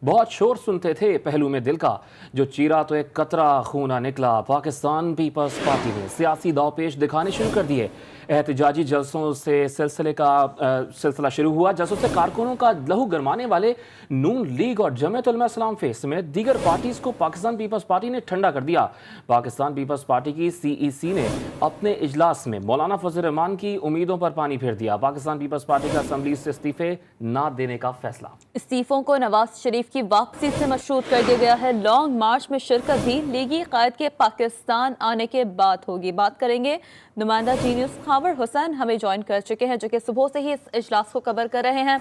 बहुत शोर सुनते थे पहलू में दिल का, जो चीरा तो एक कतरा खूना निकला। पाकिस्तान पीपल्स पार्टी ने सियासी दावपेश दिखाने शुरू कर दिए। एहतजाजी जलसों से सिलसिला शुरू हुआ। जलसों से कारकुनों का लहू गरमाने वाले नून लीग और जमीयत उलमा इस्लाम फेस समेत दीगर पार्टीज को पाकिस्तान पीपल्स पार्टी ने ठंडा कर दिया। पाकिस्तान पीपल्स पार्टी की CEC ने अपने इजलास में मौलाना फजल रहमान की उम्मीदों पर पानी फेर दिया। पाकिस्तान पीपल्स पार्टी का असम्बली से इस्तीफे न देने का फैसला। इस्तीफों को नवाज शरीफ की वापसी से मशरूत कर दिया गया है। लॉन्ग मार्च में शिरकत भी लीगी कायद के पाकिस्तान आने के बाद होगी। बात करेंगे नुमाइंदा जी न्यूज़ खाबर हुसैन हमें ज्वाइन कर चुके हैं, जो कि सुबह से ही इस इजलास को कवर कर रहे हैं।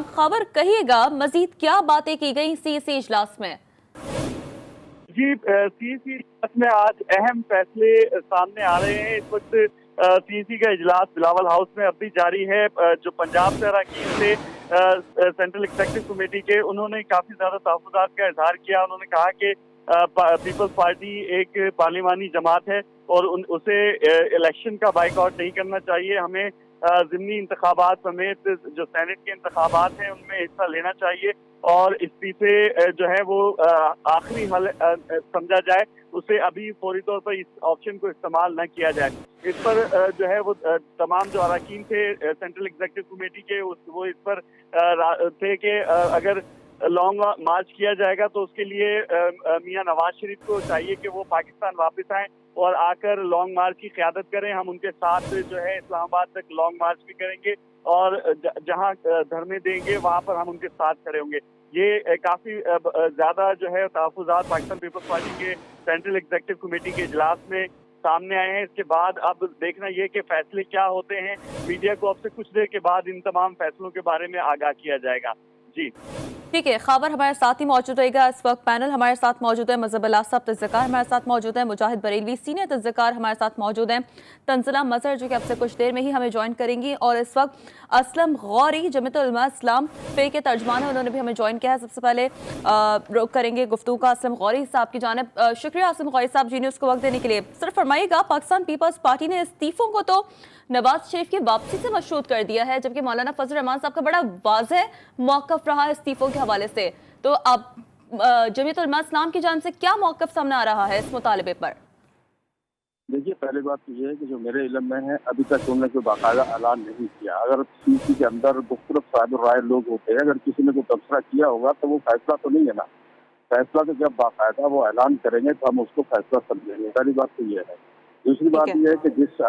खबर कहिएगा, मजीद क्या बातें की गई CEC इजलास में? जी, CEC इजलास में आज अहम फैसले सामने आ रहे हैं। इस वक्त CEC का इजलास बिलावल हाउस में अब भी जारी है। जो पंजाब से अरकान थे सेंट्रल एग्जीक्यूटिव कमेटी के, उन्होंने काफी ज्यादा तहफ्फुज़ात का इजहार किया। उन्होंने कहा कि पीपल्स पार्टी एक पार्लिमानी जमात है और उसे इलेक्शन का बाइकआउट नहीं करना चाहिए। हमें ज़िमनी इंतखाबात समेत जो सेनेट के इंतखाबात हैं उनमें हिस्सा लेना चाहिए और इस्तीफे जो है वो आखिरी हल समझा जाए, उसे अभी फौरी तौर पर इस ऑप्शन को इस्तेमाल न किया जाए। इस पर जो है वो तमाम जो अरकान थे सेंट्रल एग्जीक्यूटिव कमेटी के, वो इस पर थे कि अगर लॉन्ग मार्च किया जाएगा तो उसके लिए मियां नवाज शरीफ को चाहिए कि वो पाकिस्तान वापस आएं और आकर लॉन्ग मार्च की क़यादत करें। हम उनके साथ जो है इस्लामाबाद तक लॉन्ग मार्च भी करेंगे और जहां धरने देंगे वहां पर हम उनके साथ खड़े होंगे। ये काफी ज्यादा जो है तहफ्फुज़ात पाकिस्तान पीपल्स पार्टी के सेंट्रल एग्जीक्यूटिव कमेटी के इजलास में सामने आए हैं। इसके बाद अब देखना ये कि फैसले क्या होते हैं। मीडिया को अब से कुछ देर के बाद इन तमाम फैसलों के बारे में आगाह किया जाएगा। जी ठीक है, खबर हमारे साथ ही मौजूद रहेगा। इस वक्त पैनल हमारे साथ मौजूद है। मजहब अल्लाह साहब तज़्ज़कार हमारे साथ मौजूद है। मुजाहिद बरेलवी सीनियर तज़्ज़कार हमारे साथ मौजूद हैं। तंजिला मजहर जो कि अब से कुछ देर में ही हमें ज्वाइन करेंगी, और इस वक्त असलम गौरी जमीयत उलमा इस्लाम फे के तर्जमान है, उन्होंने भी हमें ज्वाइन किया है। सबसे पहले रुख करेंगे गुफ्तगू का असलम गौरी साहब की जानिब। शुक्रिया असलम गौरी साहब जी न्यूज़ को वक्त देने के लिए। सिर्फ फरमाइएगा, पाकिस्तान पीपल्स पार्टी ने इस्तीफों को तो नवाज शरीफ की वापसी से मशरूत कर दिया है, जबकि मौलाना फजल रहमान साहब का बड़ा वाज़ेह मौक़िफ़ रहा है इस्तीफों के हवाले से। तो अब जमीयत उलमा इस्लाम की जानिब से क्या मौक़िफ़ सामने आ रहा है इस मुतालबे पर? देखिए, पहली बात तो ये है कि जो मेरे इल्म में है, अभी तक उन्होंने कोई बाकायदा ऐलान नहीं किया। अगर CEC के अंदर मुख्तलिफ साहिब राय लोग होते हैं, अगर किसी ने कोई तबसरा किया होगा तो वो फैसला तो नहीं है ना। फैसला तो जब बाकायदा वो ऐलान करेंगे तो हम उसको फैसला समझेंगे। पहली बात तो ये है। दूसरी बात ये है कि जिस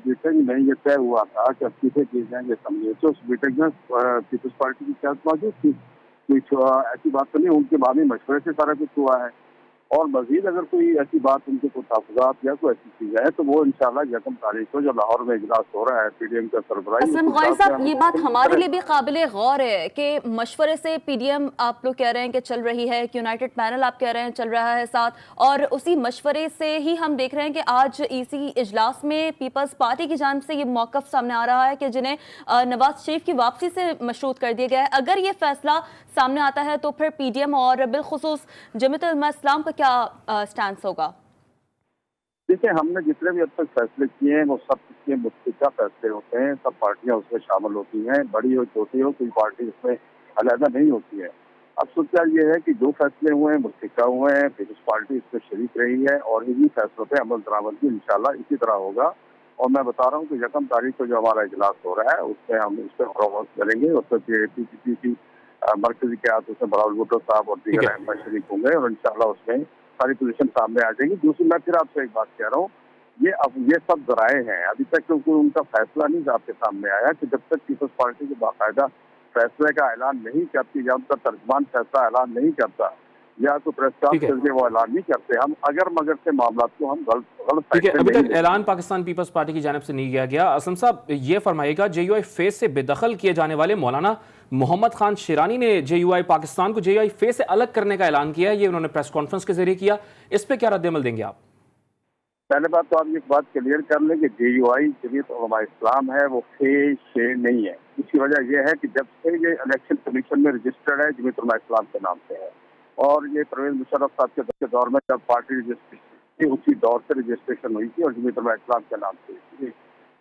मीटिंग में ये तय हुआ था कि इस्तीफे किए जाएंगे समझे, तो उस मीटिंग में पीपल्स पार्टी की क्या मौजूद थी? कोई ऐसी बात तो नहीं, उनके बाद ही मशवरे से सारा कुछ हुआ है। और मजीद अगर कोई ऐसी बात उनके कोई तहफ़्फ़ुज़ात या कोई ऐसी चीज़ है तो वो इंशाल्लाह 1 तारीख को जो लाहौर में इजलास हो रहा है PDM का सरबराही। असलम गौरी साहब, ये बात हमारे लिए भी काबिल गौर है कि मशवरे से PDM आप लोग कह रहे हैं कि चल रही है, कि यूनाइटेड पैनल आप कह रहे हैं चल रहा है साथ, और उसी मशवरे से ही हम देख रहे हैं कि आज EC इजलास में पीपल्स पार्टी की जानिब से ये मौक़िफ़ सामने आ रहा है कि जिन्हें नवाज शरीफ की वापसी से मशरूत कर दिया गया है। अगर ये फैसला सामने आता है तो फिर PDM और बिलखुसूस जमीयत उलमा इस्लाम का क्या स्टैंड होगा? देखिए, हमने जितने भी अब तक फैसले किए हैं वो सब के मुत्तफ़िक़ा फैसले होते हैं। सब पार्टियां उसमें शामिल होती हैं, बड़ी हो छोटी हो, कोई पार्टी उसमें अलहदा नहीं होती है। अब सोचा ये है कि जो फैसले हुए हैं मुत्तफ़िक़ा हुए हैं, पीपल्स पार्टी इसमें शरीक रही है और इन्हीं फैसलों पर अमल दरामद इंशाल्लाह इसी तरह होगा। और मैं बता रहा हूँ कि 1 तारीख को जो हमारा इजलास हो रहा है उसमें हम इस पर गौर करेंगे। उसमें PCC की मरकजी क़यादत उसमें बलावल भुट्टो साहब और दीगर अहम शरीक होंगे और इंशाल्लाह उसमें सारी पोजीशन सामने आ जाएगी। दूसरी, मैं फिर आपसे एक बात कह रहा हूँ, ये सब ज़राए हैं। अभी तक क्योंकि उनका फैसला नहीं आपके सामने आया कि जब तक पीपल्स पार्टी को बाकायदा फैसले का ऐलान नहीं करती या उनका तर्जमान फैसला ऐलान नहीं करता या तो प्रेस कॉन्फ्रेंस करके वो ऐलान नहीं करते, हम अगर मगर से मामला को हम गलत ठीक है। अभी तक ऐलान पाकिस्तान पीपल्स पार्टी की जानिब से नहीं किया गया। असलम साहब, ये फरमाइएगा, JUI फेस से बेदखल किए जाने वाले मौलाना मोहम्मद खान शिरानी ने JUI पाकिस्तान को JUI फेस से अलग करने का ऐलान किया है। ये उन्होंने प्रेस कॉन्फ्रेंस के जरिए किया। इस पे क्या रद्द-ए-अमल देंगे आप? पहले बात तो आप ये बात क्लियर कर लें कि JUI जमीयत उलमा इस्लाम है, वो फे नहीं है। इसकी वजह यह है कि जब से ये इलेक्शन कमीशन में रजिस्टर्ड है जमीयत उलमा इस्लाम के नाम से है, और ये परवेज मुशर्रफ साहब के दौर में जब पार्टी रजिस्ट्रेशन उसी दौर से रजिस्ट्रेशन हुई थी और जमीयत उलमा इस्लाम के नाम से हुई थी।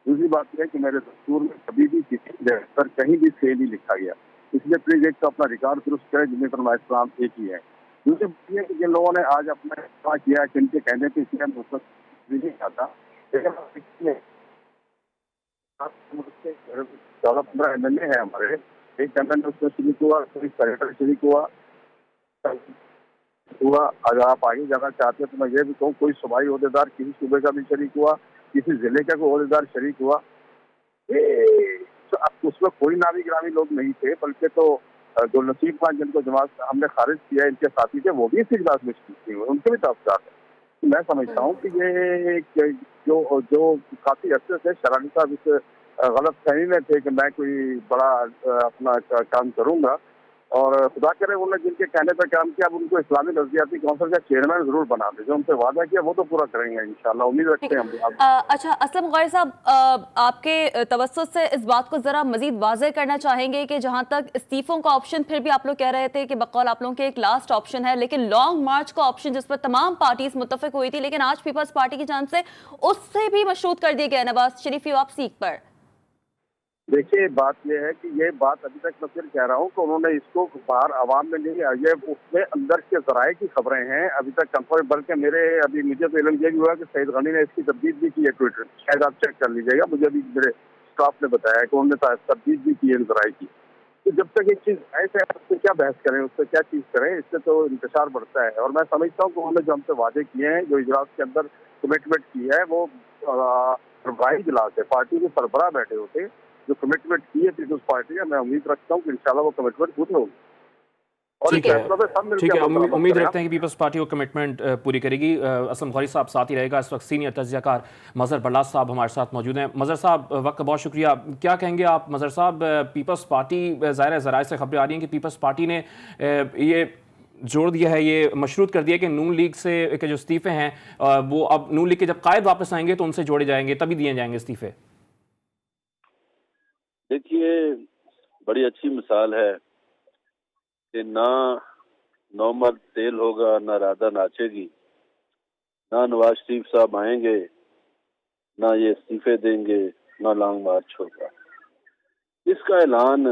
दूसरी बात यह है कि मेरे दस्तूर में कभी भी किसी जगह पर कहीं भी से नहीं लिखा गया। इसलिए प्लीज एक तो अपना रिकॉर्ड दुरुस्त करें, जिन्हें पर इस्लाम एक ही है। दूसरी बात ये कि जिन लोगों ने आज अपना इस्तेमाल किया है, जिनके कहने पर इसलिए हम उसको नहीं आता, लेकिन 14-15 एमएलए है हमारे, एक एमएलए उसमें शरीक हुआ, कोई सेनेटर शरीक हुआ। अगर आप आगे जाना चाहते हैं तो मैं ये भी कहूँ, कोई सूबाई ओहदेदार किसी सूबे का भी शरीक हुआ, किसी जिले का कोई ओहदेदार शरीक हुआ, ये तो अब उसमें कोई नामी गिरामी लोग नहीं थे, बल्कि तो जो नसीब खान जिनको जमात हमने खारिज किया, इनके साथी थे, वो भी इस इजलास में शरीक हुए, उनके भी ताल्लुकात है। तो मैं समझता हूँ कि ये जो काफी अर्से से शरानी साहब इस गलत फहमी में थे कि मैं कोई बड़ा अपना काम करूंगा, और खुदा करे उन्होंने जिनके कहने पर काम किया, अब उनको इस्लामी नजरियाती काउंसिल का चेयरमैन जरूर बना दे, जो उनसे वादा किया वो तो पूरा करेंगे इंशाल्लाह, उम्मीद रखते हैं हम। अच्छा असलम गौहर साहब, आपके तवस्सुस से इस बात को जरा मजीद वाज़ेह करना चाहेंगे कि जहां तक इस्तीफों का ऑप्शन, फिर भी आप लोग कह रहे थे कि बकौल आप लोगों के एक लास्ट ऑप्शन है, लेकिन लॉन्ग मार्च का ऑप्शन जिस पर तमाम पार्टीज मुत्तफिक हुई थी, लेकिन आज पीपल्स पार्टी की जानिब से उससे भी मशरूत कर दिया गया नवाज शरीफ की वापसी पर। देखिए बात यह है कि ये बात अभी तक मैं फिर कह रहा हूँ कि उन्होंने इसको बाहर आवाम में नहीं, ये उसमें अंदर के जराए की खबरें हैं, अभी तक कंफर्म, बल्कि अभी मुझे तो इल्म ये भी हुआ कि सईद गनी ने इसकी तब्दील भी की है ट्विटर, शायद आप चेक कर लीजिएगा, मुझे अभी मेरे स्टाफ ने बताया कि उन्होंने तब्दील भी की है जराए की। तो जब तक एक चीज़ ऐसे है उससे क्या बहस करें, उससे क्या चीज़ करें, इससे तो इंतशार बढ़ता है। और मैं समझता हूँ कि उन्होंने जो हमसे वादे किए हैं, जो इजलास के अंदर कमिटमेंट की है, वो सरबराही इजलास है, पार्टी के सरबराह बैठे होते जो कमिटमेंट की है पीपल्स पार्टी है, मैं उम्मीद रखता हूँ कि इंशाल्लाह वो कमिटमेंट पूरी होगी। ठीक है, उम्मीद रखते हैं कि पीपल्स पार्टी वो कमिटमेंट पूरी करेगी। असलम गौहरी साहब साथ ही रहेगा। इस वक्त सीनियर तज्ज़ियाकार मज़हर बरलास साहब हमारे साथ मौजूद हैं। मज़हर साहब, वक्त का बहुत शुक्रिया। क्या कहेंगे आप मज़हर साहब, पीपल्स पार्टी, ज़ाहिर ज़राए से खबरें आ रही हैं कि पीपल्स पार्टी ने ये जोड़ दिया है, ये मशरूत कर दिया कि नून लीग से के जो इस्तीफ़े हैं वो अब नून लीग के जब कायद वापस आएंगे तो उनसे जोड़े जाएंगे, तभी दिए जाएंगे इस्तीफ़े। देखिए, बड़ी अच्छी मिसाल है कि ना नौमर्द तेल होगा, ना राधा नाचेगी, ना नवाज शरीफ साहब आएंगे, ना ये इस्तीफे देंगे, ना लॉन्ग मार्च होगा। इसका ऐलान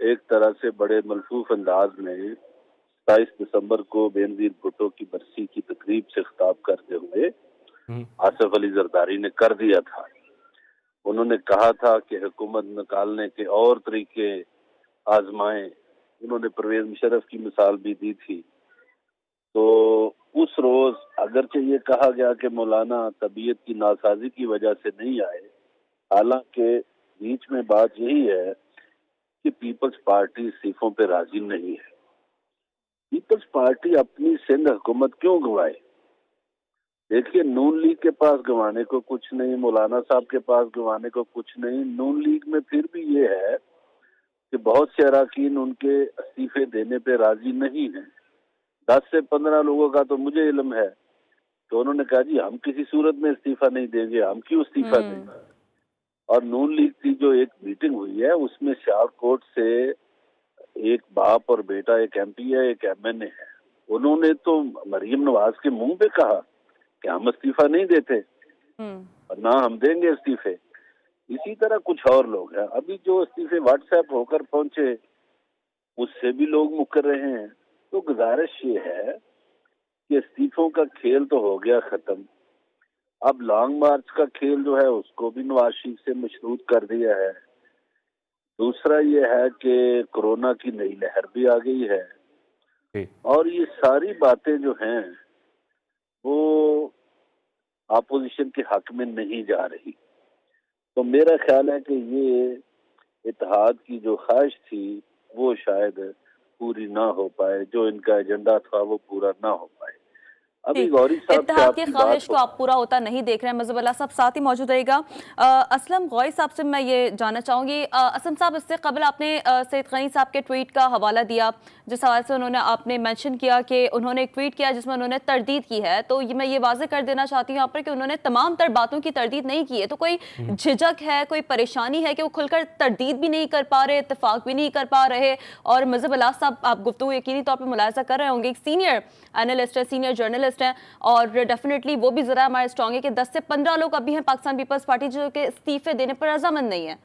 एक तरह से बड़े मलफूफ अंदाज में 27 दिसंबर को बेनजीर भुट्टो की बरसी की तकरीब से खिताब करते हुए आसिफ अली जरदारी ने कर दिया था। उन्होंने कहा था कि हुकूमत निकालने के और तरीके आजमाएं। उन्होंने परवेज मुशर्रफ की मिसाल भी दी थी। तो उस रोज अगरचे ये कहा गया कि मौलाना तबीयत की नासाजी की वजह से नहीं आए, हालांकि बीच में बात यही है कि पीपल्स पार्टी इस्तीफों पे राजी नहीं है। पीपल्स पार्टी अपनी सिंध हुकूमत क्यों गंवाए? देखिए, नून लीग के पास गंवाने को कुछ नहीं, मौलाना साहब के पास गंवाने को कुछ नहीं। नून लीग में फिर भी ये है कि बहुत से अरकान उनके इस्तीफे देने पे राजी नहीं है। 10 से 15 लोगों का तो मुझे इल्म है तो उन्होंने कहा जी हम किसी सूरत में इस्तीफा नहीं देंगे, हम क्यों इस्तीफा देंगे। और नून लीग की जो एक मीटिंग हुई है उसमें सियालकोट से एक बाप और बेटा, एक एमपी है, एक एमएनए है, उन्होंने तो मरियम नवाज के मुंह पे कहा कि हम इस्तीफा नहीं देते और ना हम देंगे इस्तीफे। इसी तरह कुछ और लोग हैं, अभी जो इस्तीफे व्हाट्सएप होकर पहुंचे उससे भी लोग मुकर रहे हैं। तो गुजारिश ये है कि इस्तीफों का खेल तो हो गया खत्म, अब लॉन्ग मार्च का खेल जो है उसको भी नवाज शरीफ से मशरूत कर दिया है। दूसरा ये है कि कोरोना की नई लहर भी आ गई है और ये सारी बातें जो हैं वो अपोजिशन के हक में नहीं जा रही। तो मेरा ख्याल है कि ये इत्तेहाद की जो ख्वाहिश थी वो शायद पूरी ना हो पाए, जो इनका एजेंडा था वो पूरा ना हो पाए। अभी गौरी साहब इत्तेहाद की ख्वाहिश को आप पूरा होता नहीं देख रहे हैं। मज़हर बरलास साहब साथ ही मौजूद रहेगा। असलम गौरी साहब से मैं ये जानना चाहूँगी, असलम साहब इससे कबल आपने सईद गनी साहब के ट्वीट का हवाला दिया जिस हवाले से उन्होंने आपने मेंशन किया कि उन्होंने एक ट्वीट किया जिसमें उन्होंने तरदीद की है। तो मैं ये वाज़ेह कर देना चाहती हूँ यहाँ पर कि उन्होंने तमाम तर बातों की तरदीद नहीं की है। तो कोई झिझक है, कोई परेशानी है कि वो खुलकर तरदीद भी नहीं कर पा रहे, इत्तेफाक भी नहीं कर पा रहे? और मज़हर बरलास साहब आप गुफ्तगू यकीनी तौर पर मुलाहिजा कर रहे होंगे, एक सीनियर एनालिस्ट है, सीनियर जर्नलिस्ट हैं और डेफिनेटली वो भी जरा हमारे स्ट्रॉन्ग है कि 10 से 15 लोग अभी हैं पाकिस्तान पीपल्स पार्टी जो के इस्तीफे देने पर रजामंद नहीं है।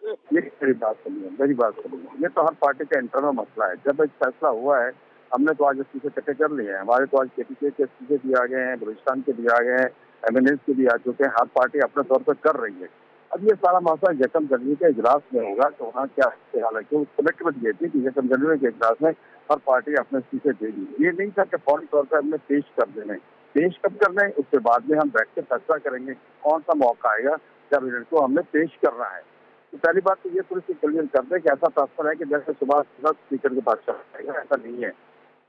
ये मेरी बात सुनिए, ये तो हर पार्टी का इंटरनल मसला है। जब एक फैसला हुआ है, हमने तो आज इस्तीफे इकट्ठे कर लिए हैं। हमारे तो आज केपीके के इस्तीफे भी आ गए हैं, बलूचिस्तान के भी आ गए हैं, एमएनएस के भी आ चुके हैं। हर पार्टी अपने तौर पर कर रही है। अब ये सारा मसला जकम जनवरी के इजलास में होगा तो वहाँ क्या हालांकि कमिटमेंट ये थी कि जकम जनवरी के इजलास में हर पार्टी अपने इस्तीफे देगी। ये नहीं था कि फौरी तौर पर हमने पेश कर देने। पेश कब करना है उसके बाद में हम बैठ के फैसला करेंगे कौन सा मौका आएगा जब इनको हमने पेश करना है। तो पहली बात तो ये थोड़ी सी क्लियर कर दे कि ऐसा ट्रांसफर है कि जैसे सुबह स्पीकर के पास चला जाएगा, ऐसा नहीं है।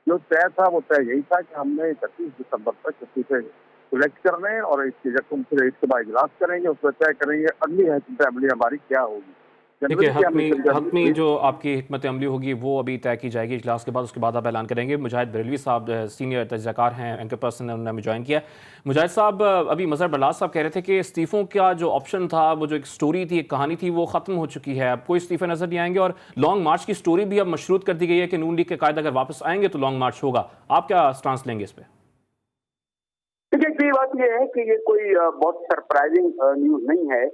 जो तय था वो तय यही था कि हमने 31 दिसंबर तक इस्तीफे सिलेक्ट करने हैं और इसके बाद इजलास करेंगे, उसमें तय करेंगे अगली हिकमत अमली हमारी क्या होगी। देखिए, हतमी जो आपकी हिकमत अमली होगी वो अभी तय की जाएगी इजलास के बाद, उसके बाद आप ऐलान करेंगे। मुजाहिद बरेलवी साहब सीनियर तजज़ियाकार हैं, एंकर पर्सन हैं, उन्होंने हमें ज्वाइन किया। मुजाहिद साहब, अभी मज़हर बलास साहब कह रहे थे कि इस्तीफ़ों का जो ऑप्शन था, वो जो एक स्टोरी थी, एक कहानी थी, वो ख़त्म हो चुकी है, अब कोई इस्तीफ़े नज़र नहीं आएंगे और लॉन्ग मार्च की स्टोरी भी अब मशरूत कर दी गई है कि नून लीग के कायद अगर वापस आएंगे तो लॉन्ग मार्च होगा। आप क्या स्टांस लेंगे इस पर? देखिए, बात यह है कि ये कोई बहुत सरप्राइजिंग न्यूज़ नहीं है,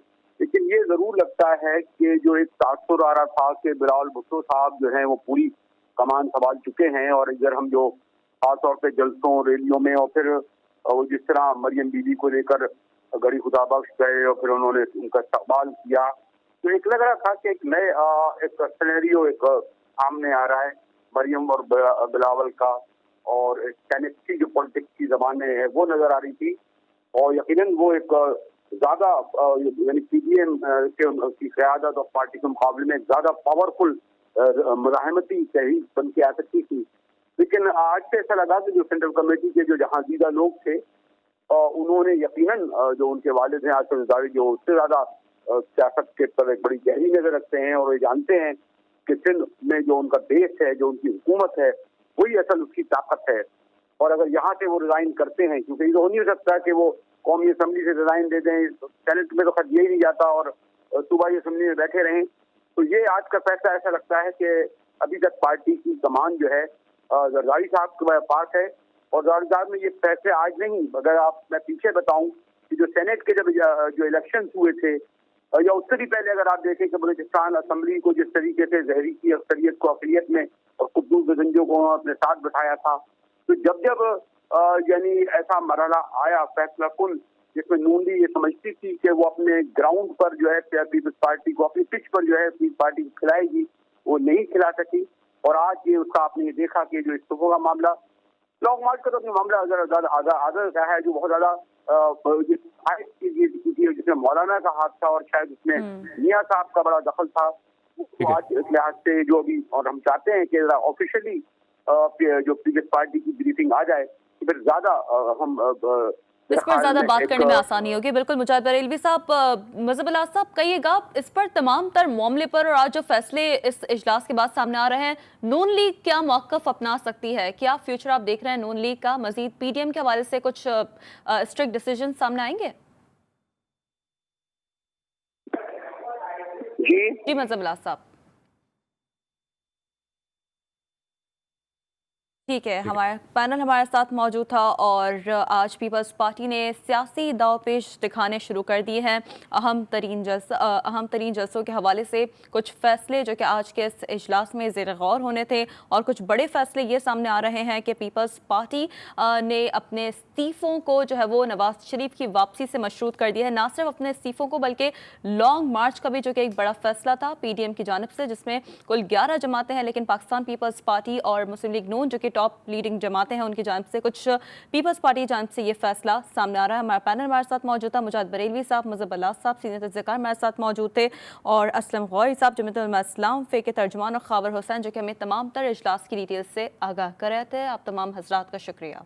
लेकिन ये जरूर लगता है कि जो एक तासुर आ रहा था कि बिलावल भुट्टो साहब जो हैं वो पूरी कमान संभाल चुके हैं। और इधर हम जो खासतौर पे जलसों रैलियों में और फिर वो जिस तरह मरियम बीबी को लेकर गड़ी खुदा बख्श गए और फिर उन्होंने उनका इस्तकबाल किया, तो एक लग रहा था कि एक नए एक सिनेरियो एक सामने आ रहा है मरियम और बिलावल का, और केमिस्ट्री जो पॉलिटिक्स की जबानें है वो नजर आ रही थी। और यकीनन वो एक ज्यादा यानी पीडीएम की क़यादत और पार्टी के मुकाबले में ज्यादा पावरफुल मज़ाहमती तहरीक बन के आ सकती थी। लेकिन आज से ऐसा लगा कि जो सेंट्रल कमेटी के जो जहांजीदा लोग थे उन्होंने यकीनन जो उनके वालिद हैं आसिफ ज़रदारी, जो उससे ज्यादा सियासत के पर एक बड़ी गहरी नजर रखते हैं और ये जानते हैं कि सिंध में जो उनका देश है, जो उनकी हुकूमत है, वही असल उसकी ताकत है। और अगर यहाँ से वो रिजाइन करते हैं, क्योंकि ये तो नहीं हो सकता कि वो कौमी असम्बली से रिजाइन दे दें, सेनेट में तो खत दिया ही नहीं जाता और सूबाई असम्बली में बैठे रहें, तो ये आज का फैसला ऐसा लगता है कि अभी तक पार्टी की कमान जो है जरदारी साहब के पास है। और जरदारी साहब ने ये फैसले आज नहीं, अगर मैं पीछे बताऊं कि जो सेनेट के जब जो इलेक्शन हुए थे या उससे भी पहले अगर आप देखें कि बलूचिस्तान असम्बली को जिस तरीके से जहरी की अक्सरियत को अक़लियत में और कुद्दूस गंजों को अपने साथ बैठाया था, तो जब यानी ऐसा मरहला आया फैसला कुन जिसमें नून लीग ये समझती थी कि वो अपने ग्राउंड पर जो है पीपल्स पार्टी को अपनी पिच पर जो है पीपल्स पार्टी को खिलाएगी, वो नहीं खिला सकी। और आज ये उसका आपने ये देखा कि जो इस्तीफों का मामला, लॉन्ग मार्च का तो अपनी मामला आदर का है जो बहुत ज्यादा जिसमें मौलाना का हाथ था और शायद उसमें मियां साहब का बड़ा दखल था, तो आज इस लिहाज से जो अभी और हम चाहते हैं कि ऑफिशियली जो पीपल्स पार्टी की ब्रीफिंग आ जाए तो फिर ज्यादा हम इस पर ज्यादा बात करने में आसानी होगी। बिल्कुल मुजाहिद बरेलवी साहब, मज़हर बलास साहब, कहिएगा इस पर तमाम तर मामले पर और आज जो फैसले इस इजलास के बाद सामने आ रहे हैं, नून लीग क्या मौक़िफ़ अपना सकती है? क्या फ्यूचर आप देख रहे हैं नून लीग का? मजीद पीडीएम के हवाले से कुछ स्ट्रिक्ट डिसीजन सामने आएंगे? जी मज़हर बलास साहब, ठीक है। हमारा पैनल हमारे साथ मौजूद था और आज पीपल्स पार्टी ने सियासी दावपेश दिखाने शुरू कर दिए हैं। अहम तरीन जलसों के हवाले से कुछ फैसले जो कि आज के इस इजलास में ज़ेर गौर होने थे और कुछ बड़े फैसले ये सामने आ रहे हैं कि पीपल्स पार्टी ने अपने इस्तीफ़ों को जो है वो नवाज शरीफ की वापसी से मशरूत कर दिया है। ना सिर्फ अपने इस्तीफ़ों को बल्कि लॉन्ग मार्च का भी जो कि एक बड़ा फैसला था पीडीएम की जानिब से, जिसमें कुल 11 जमातें हैं, लेकिन पाकिस्तान पीपल्स पार्टी और मुस्लिम लीग नून जो कि टॉप लीडिंग जमातें हैं उनकी जानिब से, कुछ पीपल्स पार्टी की जानिब से ये फैसला सामने आ रहा है। हमारा पैनल हमारे साथ मौजूद था। मुजाहिद बरेलवी साहब, मज़हर बलास साहब सीनियर तजज़ियाकार हमारे साथ मौजूद थे और असलम गौरी साहब जमीयतुल उलमा इस्लाम फ़े के तर्जुमान और ख़ावर हुसैन जो कि हमें तमाम तर इजलास की डिटेल से आगाह कर रहे थे। आप तमाम हज़रात का शुक्रिया।